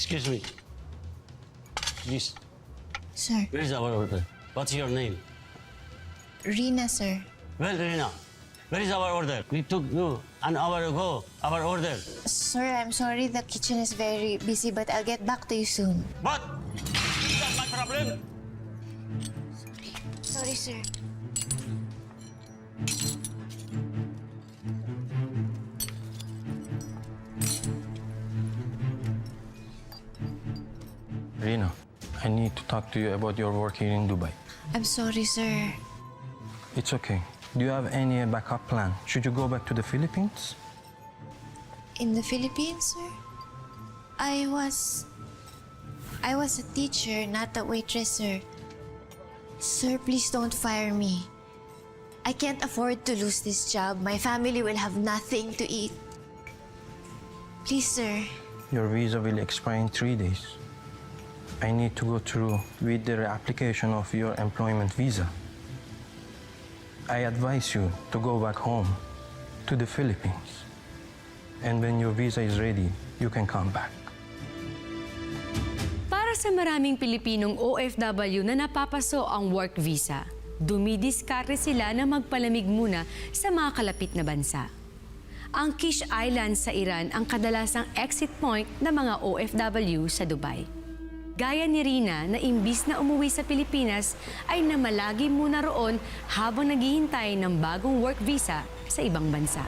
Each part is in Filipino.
Excuse me. Please, Sir, where is our order? What's your name? Rina, sir. Well, Rina, where is our order? We took you an hour ago, our order. Sir, I'm sorry the kitchen is very busy, but I'll get back to you soon. What? Is that my problem? Sorry, sir. Rina, I need to talk to you about your work here in Dubai. I'm sorry, sir. It's okay. Do you have any backup plan? Should you go back to the Philippines? In the Philippines, sir? I was a teacher, not a waitress, sir. Sir, please don't fire me. I can't afford to lose this job. My family will have nothing to eat. Please, sir. Your visa will expire in 3 days. I need to go through with the application of your employment visa. I advise you to go back home to the Philippines. And when your visa is ready, you can come back. Para sa maraming Pilipinong OFW na napapaso ang work visa, dumidiskarte sila na magpalamig muna sa mga kalapit na bansa. Ang Kish Island sa Iran ang kadalasang exit point ng mga OFW sa Dubai. Gaya ni Rina na imbis na umuwi sa Pilipinas ay namalagi muna roon habang naghihintay ng bagong work visa sa ibang bansa.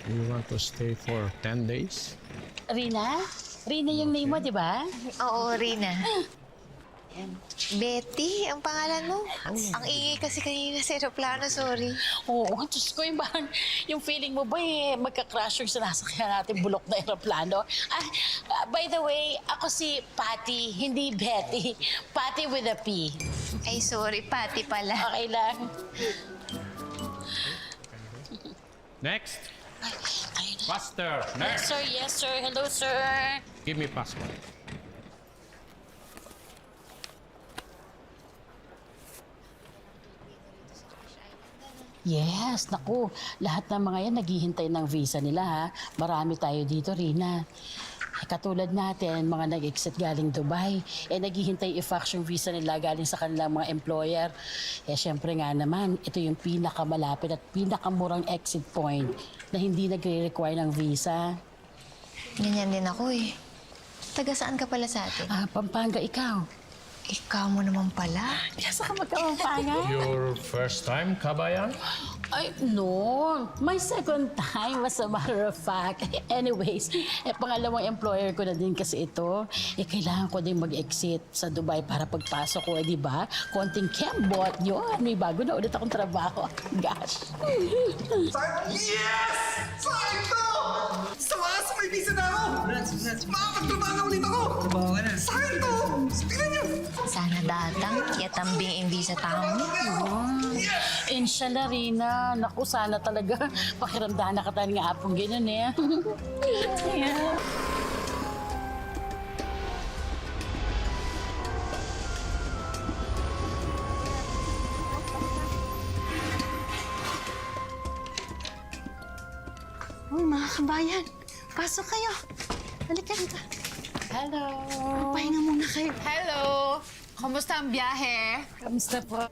You want to stay for 10 days? Rina? Rina yung name mo, di ba? Oo, Rina. Betty, ang pangalan mo. Ang ingay kasi kanina sa aeroplano, sorry. Oo, Diyos ko, yung feeling mo ba magka-crash yung sinasakyan natin bulok na aeroplano? By the way, ako si Patty, hindi Betty. Patty with a P. Ay, sorry, Patty pala. Okay lang. Next. Ayun na. Faster. Yes, Next. sir. Yes, sir. Hello, sir. Give me passport. Yes, naku. Lahat ng mga yan naghihintay ng visa nila, ha? Marami tayo dito, Rina. Katulad natin, mga nag-exit galing Dubai, naghihintay i-fax yung visa nila galing sa kanilang mga employer. Syempre nga naman, ito yung pinakamalapit at pinakamurang exit point na hindi nagre-require ng visa. Ganyan din ako eh. Taga saan ka pala sa atin? Pampanga, ikaw. Ikaw mo naman pala. Yes, ka magka-Pampanga? Your first time, Kabayan? Ay, no. My second time, as a matter of fact. Anyways, pangalawang employer ko na din kasi ito. Kailangan ko din mag-exit sa Dubai para pagpasok ko, di ba? Konting kembot, yun. May bago na ulit akong trabaho. Gosh. Yes! Sakto! Sa wakas, may visa na ako! Makakagtrabaho na ulit ako! Trabaho ka na. Sakto! Tingnan niyo! Sana datang, yatambing hindi sa tao mo. Inshallah, Rina. Naku, sana talaga. Pakiramdahan na ka tayo nga apong ganun eh. Yeah. Oh, mga kabayan, pasok kayo. Halika dito. Hello. Pahinga muna kayo. Hello! Kumusta ang biyahe? Kamusta po?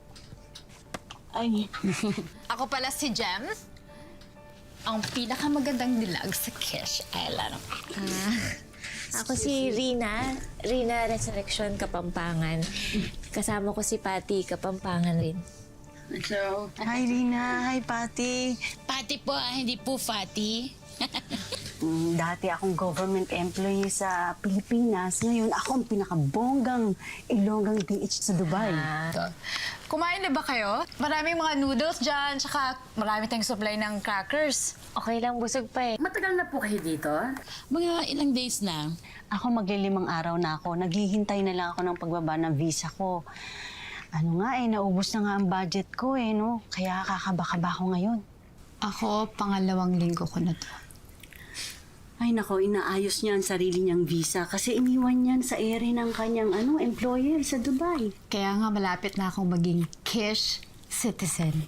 Ay. Ako pala si Jem. Ang pinakamagandang dilag sa Kish Island. Ako si Rina. Rina Resurrection, Kapampangan. Kasama ko si Patty, Kapampangan rin. Hello. Hi, Rina. Hi, Patty. Pati po, hindi po Fati. Dati akong government employee sa Pilipinas. Ngayon, ako ang pinakabonggang ilonggang DH sa Dubai. Kumain na ba kayo? Maraming mga noodles dyan, tsaka marami tayong supply ng crackers. Okay lang, busog pa eh. Matagal na po kayo dito? Mga ilang days na. Ako maglilimang araw na ako. Naghihintay na lang ako ng pagbaba ng visa ko. Ano nga naubos na nga ang budget ko no? Kaya kakaba-kaba ako ngayon. Ako, pangalawang linggo ko na to. Ay nako, inaayos niya ang sarili niyang visa kasi iniwan niyan sa ere ng kanyang employer sa Dubai. Kaya nga malapit na akong maging Kish citizen.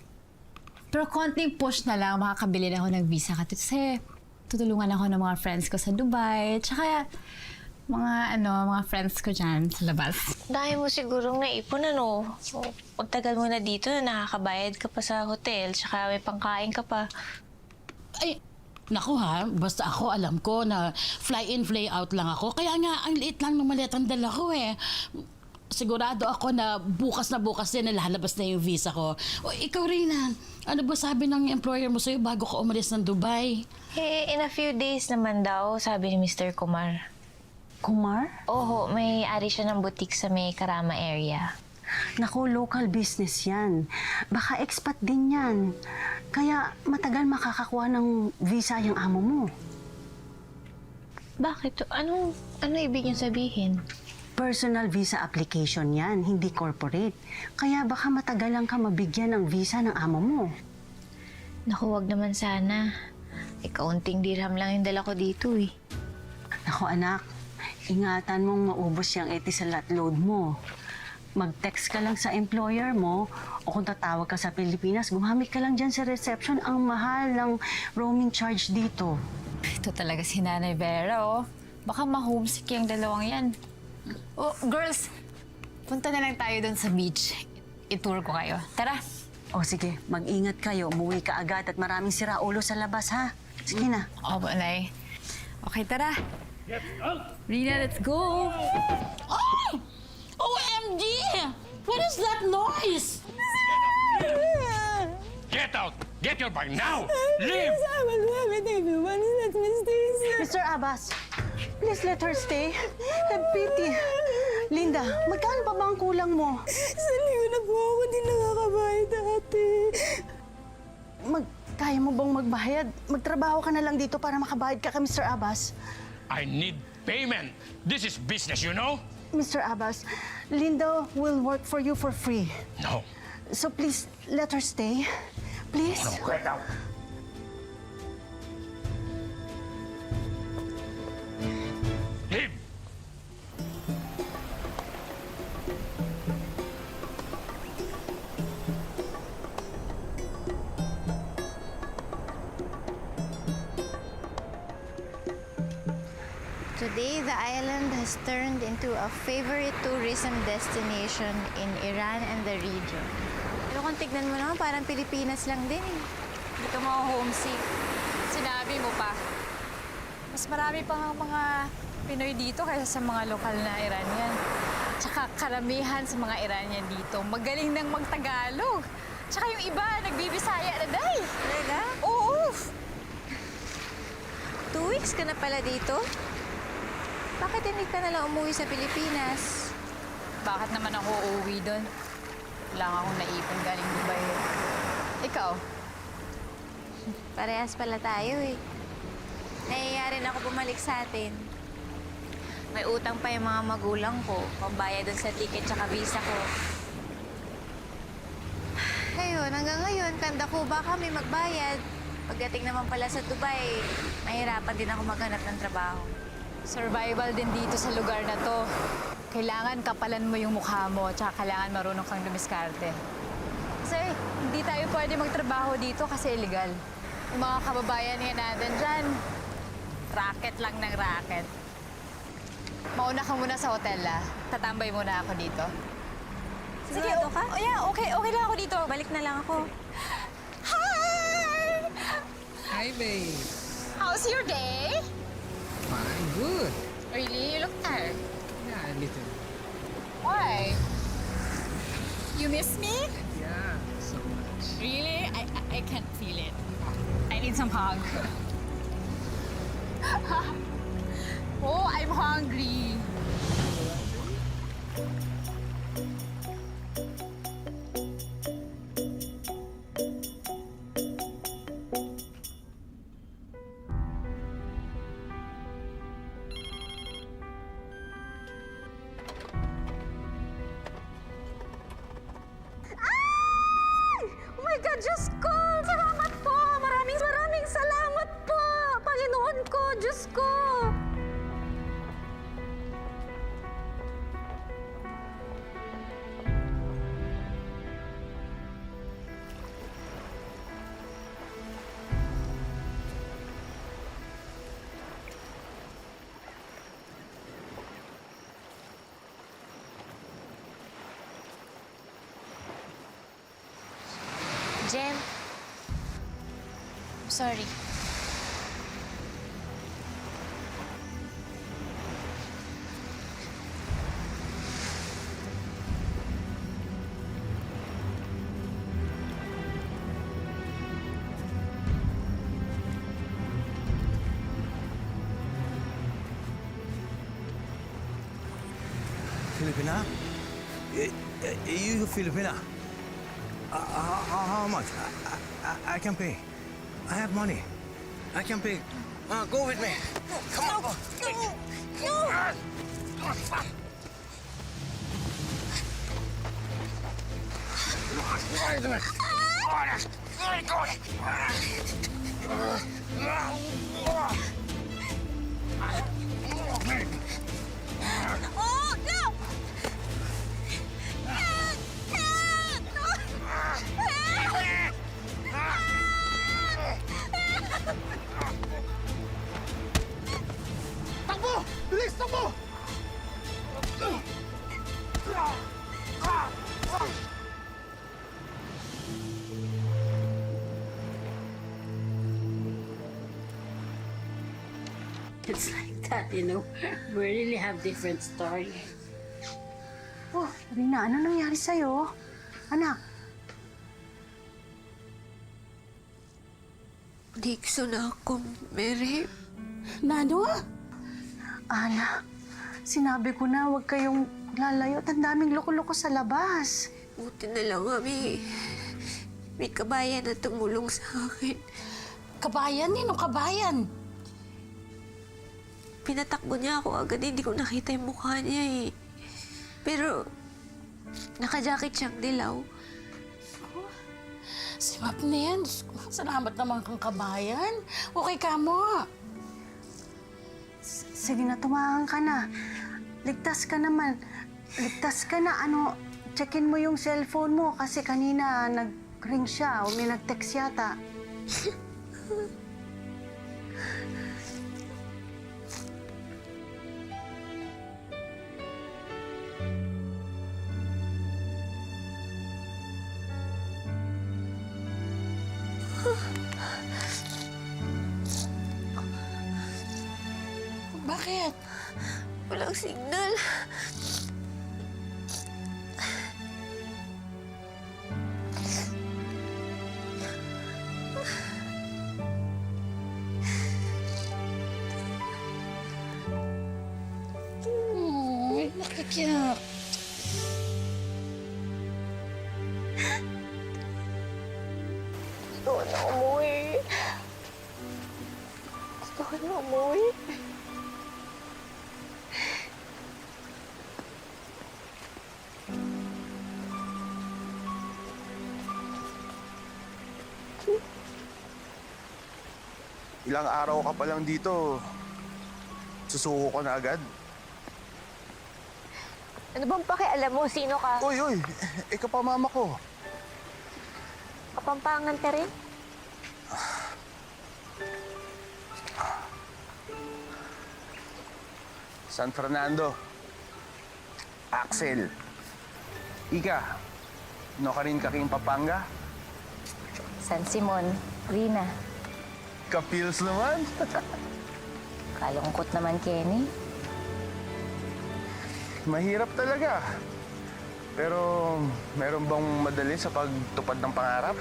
Pero konting push na lang, makakabili na ako ng visa kasi tutulungan ako ng mga friends ko sa Dubai. Tsaka mga friends ko dyan sa labas. Dahil mo sigurong naipon, ano? Ang tagal mo na dito na nakakabayad ka pa sa hotel, tsaka may pangkain ka pa. Ay, naku ha, basta ako alam ko na fly in, fly out lang ako. Kaya nga, ang liit lang ng maletang dala ko eh. Sigurado ako na bukas din lalabas na yung visa ko. O ikaw rin ano ba sabi ng employer mo sa'yo bago ka umalis ng Dubai? In a few days naman daw, sabi ni Mr. Kumar. Kumar? Oo, may ari siya ng boutique sa may Karama area. Naku, local business yan. Baka expat din yan. Kaya matagal makakakuha ng visa yung amo mo. Bakit? Ano ibig niyong sabihin? Personal visa application yan, hindi corporate. Kaya baka matagalan ka mabigyan ng visa ng amo mo. Naku, wag naman sana. Kaunting dirham lang yung dala ko dito eh. Naku anak, ingatan mong maubos yung etisalat load mo. Mag-text ka lang sa employer mo o kung tatawag ka sa Pilipinas, gumamit ka lang dyan sa reception. Ang mahal ng roaming charge dito. Ito talaga si Nanay Vera, oh. Baka ma-homesick yung dalawang yan. Oh, girls, punta na lang tayo doon sa beach. I-tour ko kayo. Tara. O sige, mag-ingat kayo. Umuwi ka agad at maraming siraulo sa labas, ha? Sige na. Opo, Nay. Okay, tara. Rina, let's go. Oh! OMG! What is that noise? Get out! Get your bag now! Leave! Mr. Abbas, please let her stay. Have pity. Linda, magkano pa ba ang kulang mo? Sa liyo na po ako, di nakakabayad dati. Kaya mo bang magbayad? Magtrabaho ka na lang dito para makabayad ka kay Mr. Abbas. I need payment. This is business, you know? Mr. Abbas, Linda will work for you for free. No. So please, let her stay. Please. Get out. Leave! Today, the island has turned into a favorite tourism destination in Iran and the region. Pero kung tignan mo naman, parang Pilipinas lang din eh. Hindi ka ma-homesick. Sinabi mo pa. Mas marami pang mga Pinoy dito kaysa sa mga lokal na Iranian. Tsaka karamihan sa mga Iranian dito, magaling nang magtagalog. Tsaka yung iba, nagbibisaya na day. Talaga? Oo! 2 weeks ka na pala dito? Bakit hindi ka nalang umuwi sa Pilipinas? Bakit naman ako uuwi doon? Wala nga akong naipon galing Dubai. Ikaw? Parehas pala tayo eh. Nahiya rin ako bumalik sa atin. May utang pa yung mga magulang ko, pambayad dun sa ticket tsaka visa ko. Ayun, hanggang ngayon, kanda ko ba kami magbayad? Pagdating naman pala sa Dubai, mahirapan din ako maghanap ng trabaho. Survival din dito sa lugar na to. Kailangan kapalan mo yung mukha mo, tsaka kailangan marunong kang dumiskarte. Kasi hindi tayo pwede magtrabaho dito kasi illegal. Yung mga kababayan nga natin dyan, racket lang ng racket. Mauna ka muna sa hotel, ah. Tatambay muna ako dito. Sigurado ka? Oh, yeah, okay lang ako dito. Balik na lang ako. Hi! Hi, babe. How's your day? Fine, good. Really? You look tired. Yeah, a little. Why? You miss me? Yeah, so much. Really? I can't feel it. I need some hug. Oh, I'm hungry. Oh my God, Diyos ko! Salamat po! Maraming salamat po! Panginoon ko, Diyos ko! Jen. I'm sorry. Filipina? You Filipina? How much? I can pay. I have money. I can pay. Go with me. Come on. Takbo! Bilis, takbo! It's like that, you know. We really have different story. Oh, Rina, ano nangyari sa'yo? Anak, Di gusto na ako, Mary. Nano? anak, sinabi ko na huwag kayong lalayo. Ang daming loko-loko sa labas. Buti na lang kami. May kabayan na tumulong sa akin. Kabayan? Ninong kabayan? Pinatakbo niya ako agad, hindi ko nakita yung mukha niya eh. Pero, naka-jacket siyang dilaw. Si Map na yan. Salamat naman kang kabayan. Okay ka mo. Sige na, tumahan ka na. Ligtas ka naman. Ligtas ka na. Checkin mo yung cellphone mo kasi kanina nag-ring siya o may nag-text yata. Bakit? Walang signal. Ay, nakikiyak. Gusto ko na umuwi. Gusto ko na umuwi. Ilang araw ka pa lang dito, susuko ka na agad. Ano bang pakialam mo? Sino ka? Uy, ikaw pa mama ko. Kapampangan ka rin? San Fernando. Axel. Ika, no ka rin kaking Papanga? San Simon, Rina. Kapils naman. Kalungkot naman, Kenny. Mahirap talaga. Pero meron bang madali sa pagtupad ng pangarap?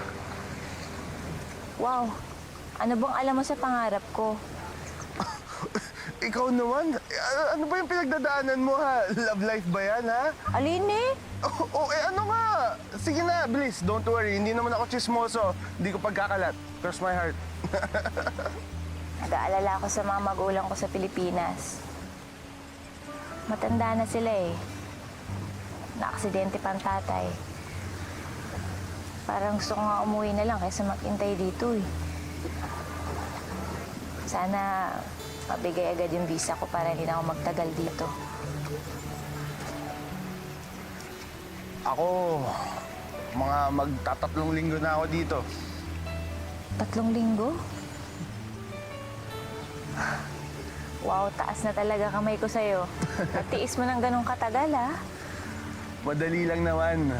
Wow, ano bang alam mo sa pangarap ko? Ikaw naman? Ano ba yung pinagdadaanan mo, ha? Love life ba yan, ha? Alin eh? Ano nga? Sige na, bilis. Don't worry. Hindi naman ako chismoso. Hindi ko pagkakalat. Cross my heart. Nag-aalala ako sa mga magulang ko sa Pilipinas. Matanda na sila eh. Na-aksidente pa ang tatay. Parang gusto ko nga umuwi na lang kaysa maghintay dito eh. Sana mabigay agad yung visa ko para hindi na ako magtagal dito. Ako, mga magtatatlong linggo na ako dito. 3 linggo? Wow, taas na talaga kamay ko sa'yo. Natiis mo ng ganong katagal, ha? Madali lang naman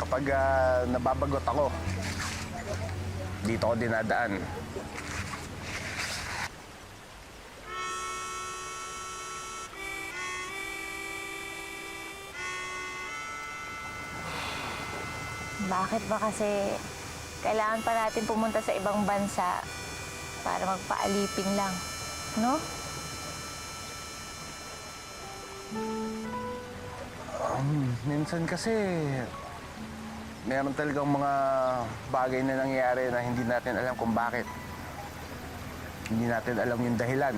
kapag nababagot ako. dito ako dinadaan. Bakit ba kasi kailangan pa natin pumunta sa ibang bansa para magpaalipin lang, no? Minsan kasi, meron talagang mga bagay na nangyayari na hindi natin alam kung bakit. Hindi natin alam yung dahilan.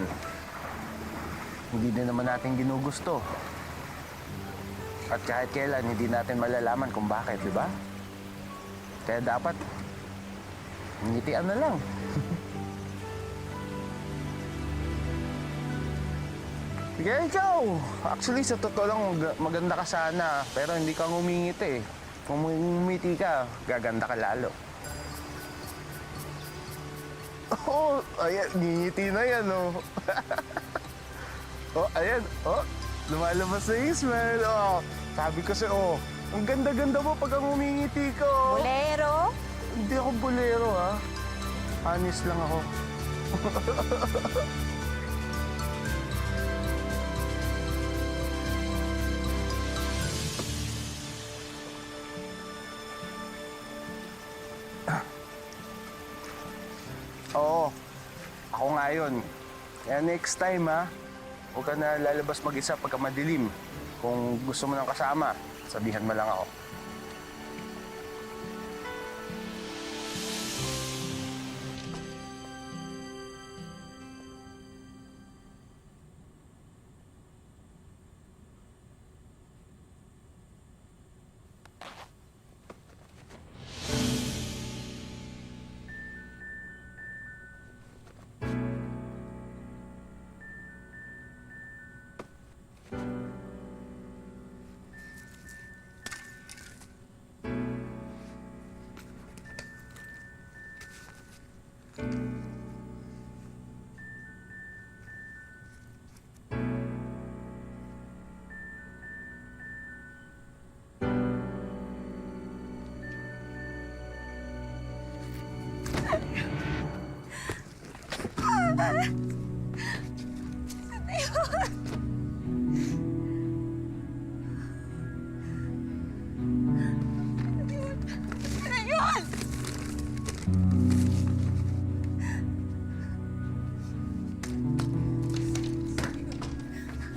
Hindi din naman natin ginugusto. At kahit kailan, hindi natin malalaman kung bakit, di ba? Kaya dapat, ngitian na lang. Kaya ikaw, actually sa totoo lang maganda ka sana, pero hindi ka ngumingiti eh. Kung ngumiti ka, gaganda ka lalo. Oh, ayan, ngingiti na yan, oh. Oh, ayan, oh, lumalabas na yung smile, oh. Sabi ko sa'yo, oh, ang ganda-ganda mo pag ngumingiti ka, oh. Bolero? Hindi ako bolero, ha. Honest lang ako. Oo, ako nga yun. Kaya next time, ha, huwag ka na lalabas mag-isa pagka madilim. Kung gusto mo ng kasama, sabihan mo lang ako.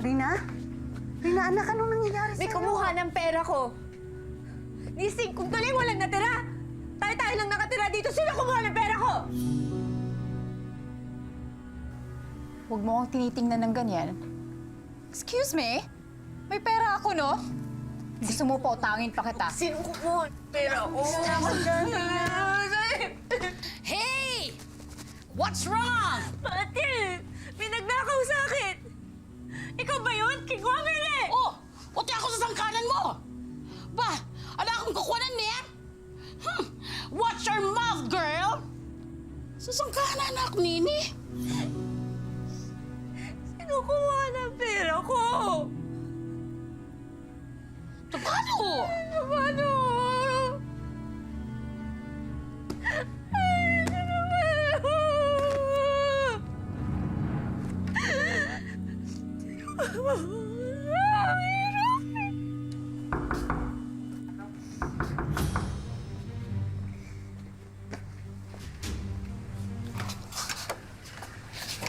Rina? Rina, anak, anong nangyayari May sa'yo? kumuha ng pera ko. Nising, kung tuloy walang natira. Tayo-tayo lang nakatira dito. Sino kumuha ng pera ko? Huwag mo akong tinitingnan ng ganyan. Excuse me? May pera ako, no? Gusto mo pa utangin pa kita. Sino kumuha ng pera ko? Hey! What's wrong? Ate! May nagnakaw sa akin! Ikaw ba yun? Kigwamili! Oh! Puti ako sa sangkalan mo! Ba? Ano akong kukunan niya? Watch your mouth, girl! Sa sangkalan ako, Nini. Sino kumuha ng pera ko? Paano? Paano? Ay, ano ba?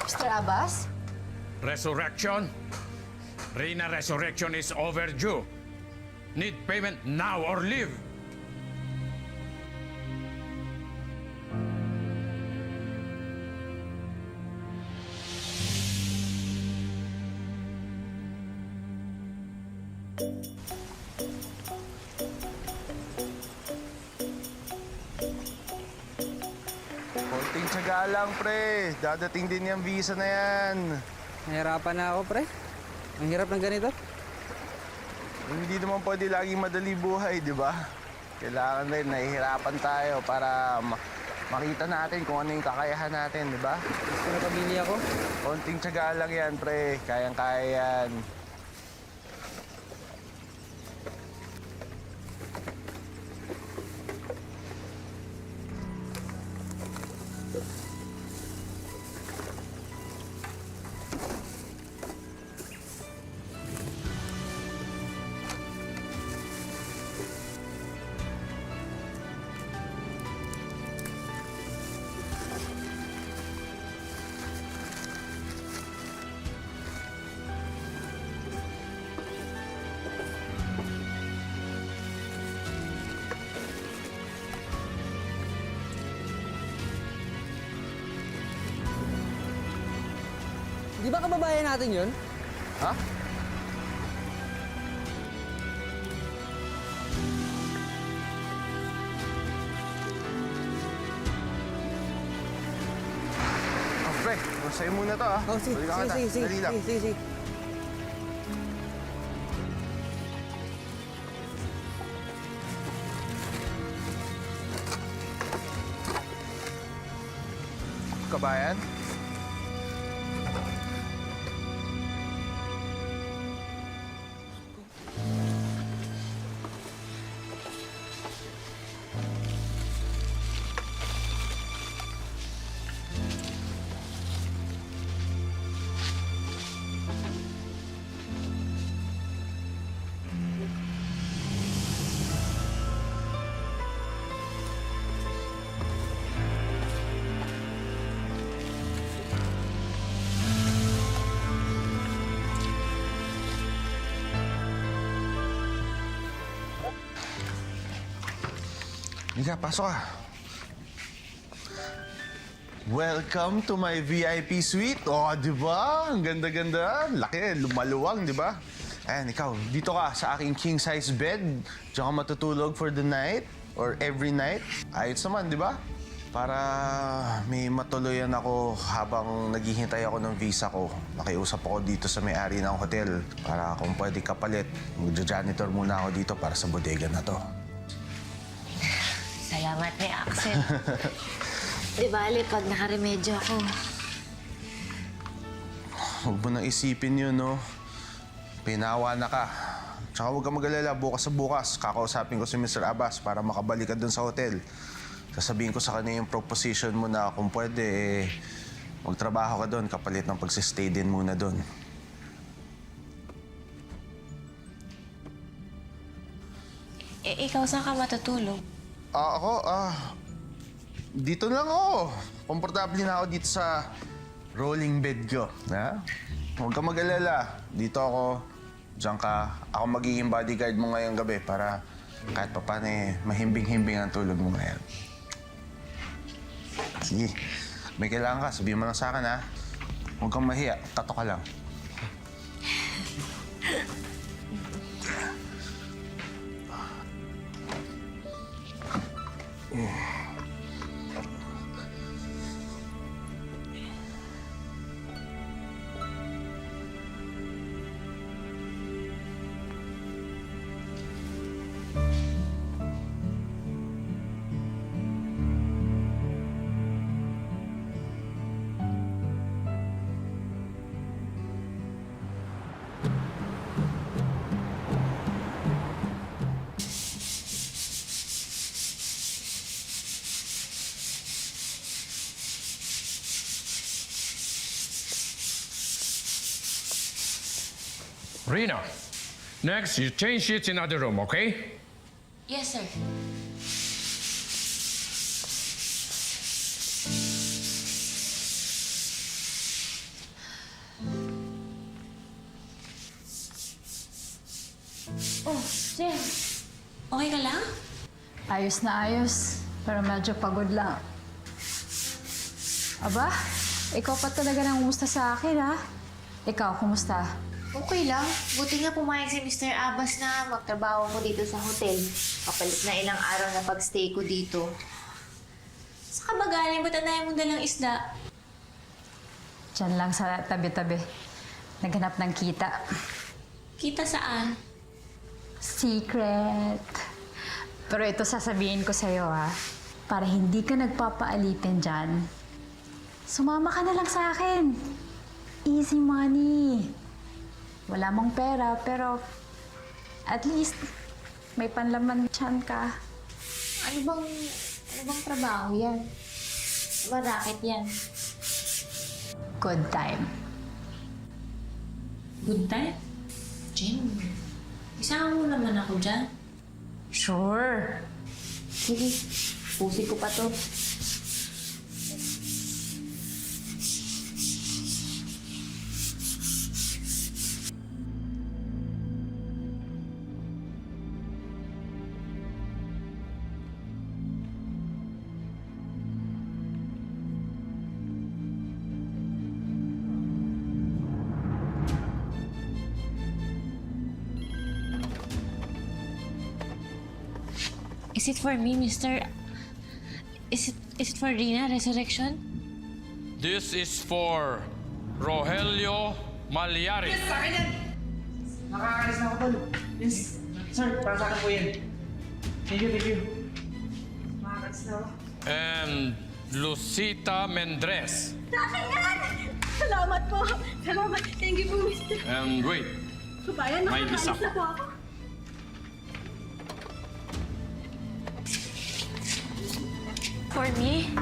Mr. Abbas? Resurrection? Rina, resurrection is overdue. Need payment now or leave. Konting tsaga lang, pre. Dadating din yung visa na yan. Nahirapan na ako, pre. Ang hirap ng ganito. Hindi naman pwede laging madali buhay, di ba? Kailangan rin, nahihirapan tayo para makita natin kung ano yung kakayahan natin, di ba? Gusto na pamilya ko. Konting tsaga lang yan, pre. Kayang-kaya yan. Di ba kababayan natin yun? Ha? Oh, pre, sa'yo muna to, ha? Oh, sige, Balikan kita. sige, sige, Dali lang. sige, sige. Kabayan? Halika, pasok ka. Welcome to my VIP suite. Oh, di ba? Ang ganda-ganda. Laki, lumaluwang, di ba? Ayan, ikaw, dito ka sa aking king-size bed. Diyan ka matutulog for the night or every night. Ayos naman, di ba? Para may matuluyan ako habang naghihintay ako ng visa ko. Nakiusap ako dito sa may-ari ng hotel para kung pwede kapalit. Mag-janitor muna ako dito para sa bodega na to. Salamat ni Axel. Di bali, pag nakaremedyo ako. Huwag mo nang isipin yun, no? Pinawa na ka. Tsaka huwag ka mag-alala, bukas sa bukas, kakausapin ko si Mr. Abbas para makabalik ka dun sa hotel. Sasabihin ko sa kanya yung proposition mo na kung pwede, magtrabaho ka dun, kapalit ng pagsistay din muna dun. Ikaw saan ka matutulog? Ako, dito lang ako. Komportable na ako dito sa rolling bed ko. Ha? Huwag ka mag-alala. Dito ako, diyan ka. Ako magiging bodyguard mo ngayong gabi para kahit pa paano mahimbing-himbing ang tulog mo ngayon. Sige, may kailangan ka. Sabihin mo lang sa akin, ha? Huwag kang mahiya. Tato ka lang. Rina, next you change sheets in other room, okay? Yes, sir. Oh, Jen. Okay ka lang? Ayos na ayos, pero medyo pagod lang. Aba, ikaw pa talaga nang umusta sa akin, ha? Ikaw, kumusta? Okay lang. Buti nga pumayag si Mr. Abbas na magtrabaho ko dito sa hotel. Kapalit na ilang araw na pag-stay ko dito. Saka ba galing? Ba't anay mong dalang isda? Diyan lang sa tabi-tabi. Naghanap ng kita. Kita saan? Secret. Pero ito sasabihin ko sa'yo, ha? Para hindi ka nagpapaalipin dyan, sumama ka na lang sa akin. Easy money. Wala mong pera, pero at least may panlaman tiyan ka. Ano bang trabaho yan? Ba racket yan? Good time. Good time? Jen, isama mo naman ako dyan. Sure. Sige, pusi ko pa to. Is it for me, mister? Is it for Rina, Resurrection? This is for Rogelio Malyari. Sa akin yan! Nakakaalis na ako, tol. Yes. Sir, para sa akin po yan. Thank you. Nakakaalis na ako. And Lucita Mendres. Sa akin yan! Salamat po. Salamat. Thank you po, Mr. And wait, Kabayan, may isa nakakaalis na po ako. For me?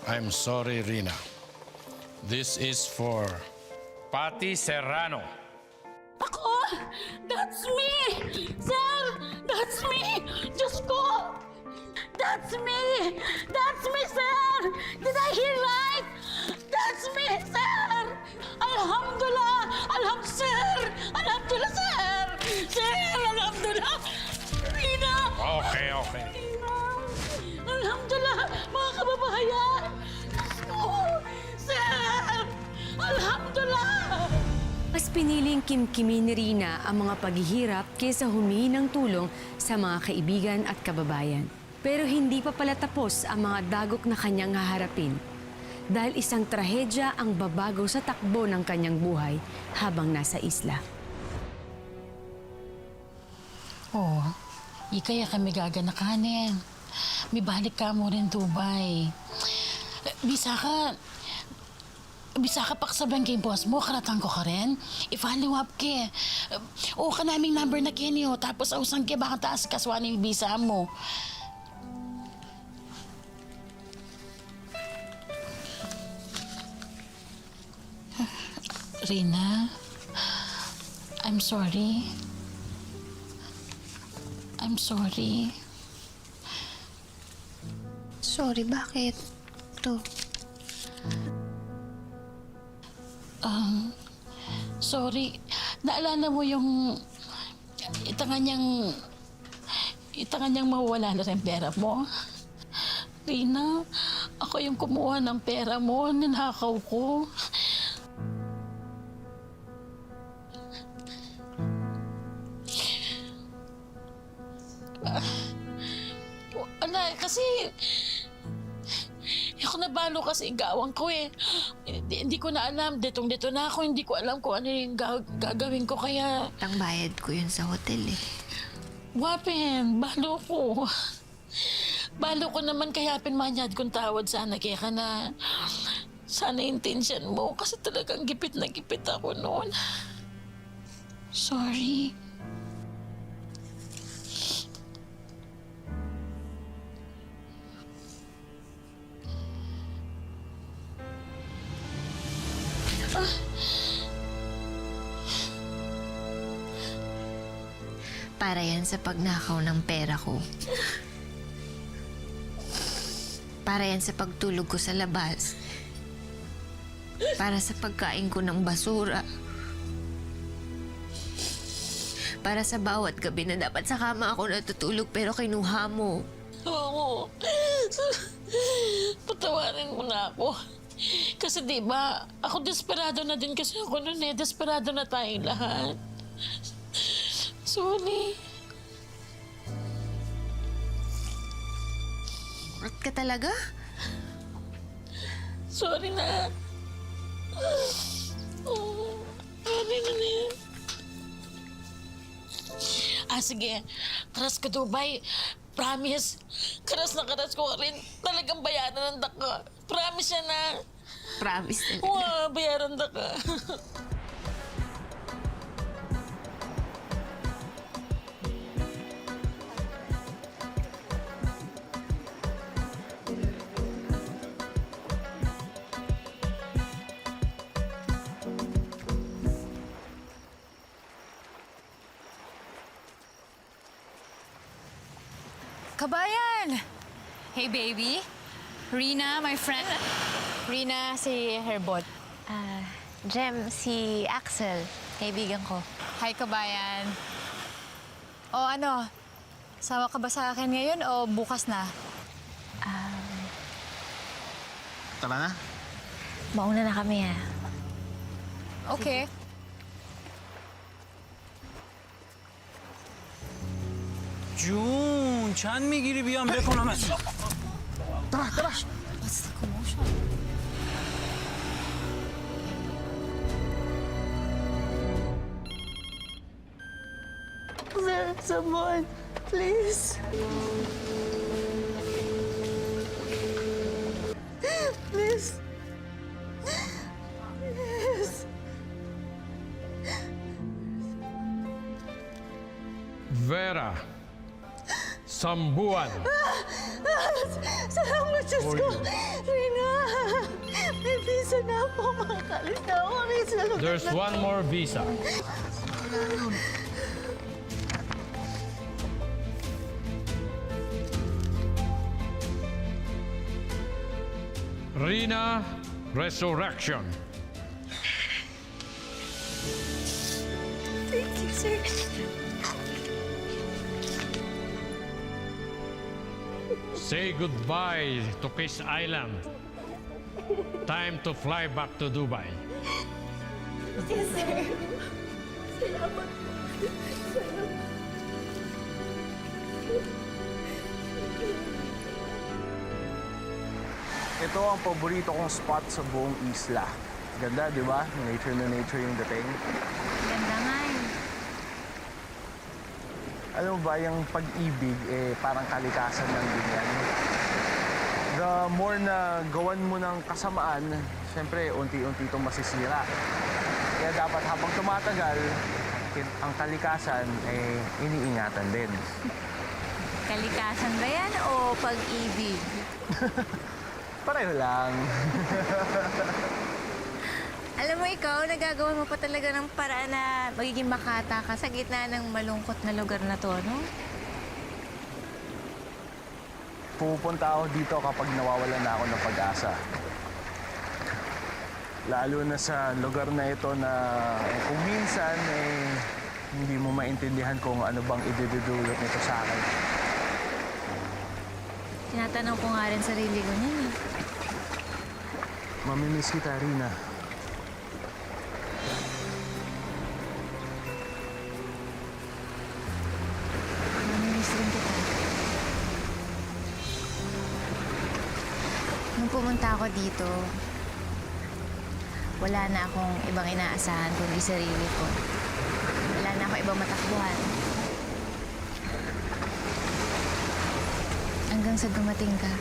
I'm sorry, Rina. This is for Patty Serrano. Ako! That's me! Sir! That's me! Diyos ko! That's me! That's me, sir! Did I hear right? That's me, sir! Alhamdulillah! Sir! Alhamdulillah, sir! Sir! Alhamdulillah! Rina! Okay. Rina! Alhamdulillah! Mga kababayan! Oh, sir! Alhamdulillah! Mas piniling kimkimin ni Rina ang mga paghihirap kaysa humingi ng tulong sa mga kaibigan at kababayan. Pero hindi pa pala tapos ang mga dagok na kanyang haharapin. Dahil isang trahedya ang babago sa takbo ng kanyang buhay habang nasa isla. Oh, kaya kami gaganakanin. May balik ka mo rin, Dubai. Bisa ka paksaban kay boss mo, karatang ko ka rin. I-follow up ke. O ka naming number na Kenyo, tapos ausang ke baka taas kaswaan yung visa mo. Rina, I'm sorry. Sorry, bakit? To. Sorry. Naalala mo yung itangan niyang mawawala na rin pera mo? Rina, ako yung kumuha ng pera mo, ninakaw ko. Kasi ako nabalo kasi gawang ko eh. Hindi ko na alam. Dito na ako. Hindi ko alam kung ano yung gagawin ko. Kaya... Tang bayad ko yun sa hotel eh. Wapin, balo ko. Balo ko naman kaya pinmanyad kong tawad sana kaya ka na... Sana intensyon mo kasi talagang gipit na gipit ako noon. Sorry. Para yan sa pagnakaw ng pera ko. Para yan sa pagtulog ko sa labas. Para sa pagkain ko ng basura. Para sa bawat gabi na dapat sa kama ako natutulog pero kinuha mo. Oo. Patawarin mo na ako. Kasi diba, ako desperado na din kasi ako noon eh. Desperado na tayong lahat. Sorry. At ka talaga? Sorry na. Oh, sorry na yan. Sige. Karas ka, Dubai. Promise. Karas na karas ko rin. Talagang bayaran ng daka. Promise yan na. Promise talaga. Wow, bayaran daka. Kabayan! Hey, baby. Rina, my friend. Rina, si Herbot. Jem, si Axel. Kaibigan ko. Hi, kabayan. O ano, sawa ka ba sa akin ngayon o bukas na? Tara na. Mauna na kami ha. Okay. جون چند میگیری بیام بکنم Someone, please. Please. Yes. Vera Sambuan. Salamat, Diyos ko. Rina, may visa na ako. Makakalit na ako. There's one more visa. Rina Resurrection. Thank you, sir. Say goodbye to Kish Island. Time to fly back to Dubai. Yes, sir. Salamat. Ito ang paborito kong spot sa buong isla. Ganda, di ba? Nature na nature yung dating. Ganda nga eh. Alam mo ba, yung pag-ibig, parang kalikasan lang din yan. The more na gawan mo ng kasamaan, siyempre, unti-unti itong masisira. Kaya dapat habang tumatagal, ang kalikasan, iniingatan din. Kalikasan ba yan o pag-ibig? Pareho lang. Alam mo, ikaw, nagagawa mo pa talaga ng paraan na magiging makata ka sa gitna ng malungkot na lugar na to, no? Pupunta ako dito kapag nawawalan na ako ng pag-asa. Lalo na sa lugar na ito na kung minsan, hindi mo maintindihan kung ano bang idudulot nito sa akin. Tinatanong ko nga rin sarili ko niyan, eh. Mamimiss kita, Rina. Namimiss rin kita. Nung pumunta ako dito, wala na akong ibang inaasahan kundi sarili ko. Wala na akong ibang matakbuhan. Hanggang sa dumating ka.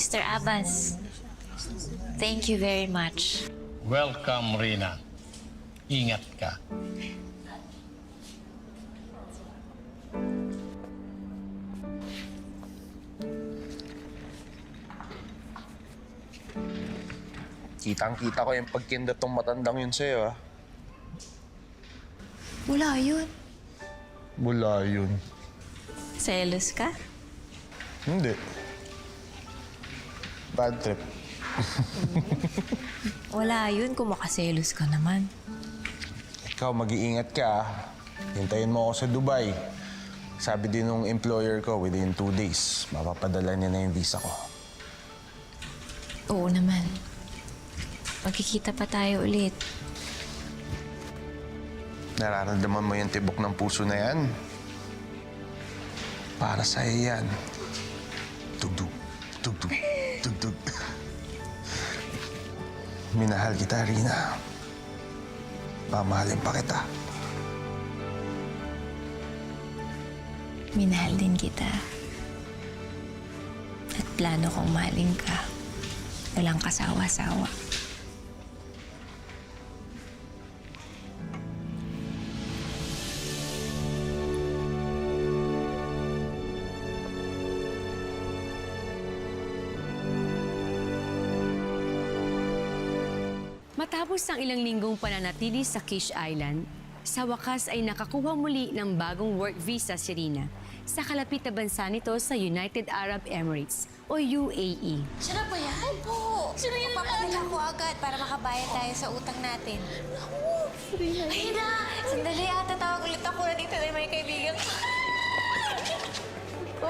Mr. Abbas, thank you very much. Welcome, Rina. Ingat ka. Kitang-kita ko yung pagkindat tong matandang yun sa'yo, ah. Wala yun. Wala yun. Selos ka? Hindi. Bad trip. Wala yun kung makaselos ka naman. Ikaw, mag-iingat ka, ah. Hintayin mo ako sa Dubai. Sabi din nung employer ko, within 2 days, mapapadala niya na yung visa ko. Oo naman. Magkikita pa tayo ulit. Nararamdaman mo yung tibok ng puso na yan? Para sa'yo yan. Tugtog, tugtog, tugtog. Minahal kita, Rina. Mamahalin pa kita. Minahal din kita. At plano kong mahalin ka. Walang kasawa-sawa. Matapos ang ilang linggong pananatili sa Kish Island, Sa wakas ay nakakuha muli ng bagong work visa si Rina sa kalapit na bansa nito sa United Arab Emirates o UAE. Siya na ba yan? Opo. Siya na yan. Papadala ko agad para makabayad tayo sa utang natin. Ay na! Sandali tatawag ulit ako na dito na may kaibigan ko.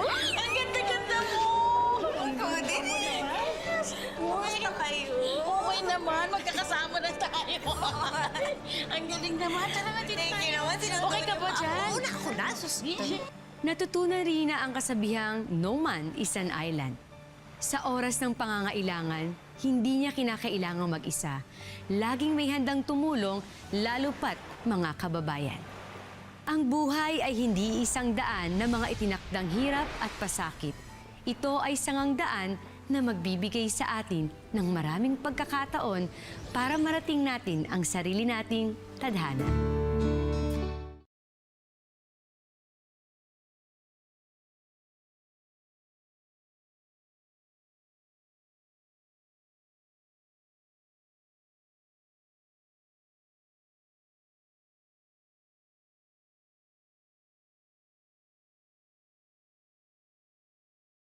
Ang ganda-ganda mo! Ikaw din. Kumusta kayo? Okay naman, magkakasama na tayo. Ang galing naman. Talaga din Thank you naman. Okay ka ba dyan? Ako na. Natutunan rin na ang kasabihang no man is an island. Sa oras ng pangangailangan, hindi niya kinakailangang mag-isa. Laging may handang tumulong, lalo pat mga kababayan. Ang buhay ay hindi isang daan na mga itinakdang hirap at pasakit. Ito ay sangang daan na magbibigay sa atin ng maraming pagkakataon para marating natin ang sarili nating tadhana.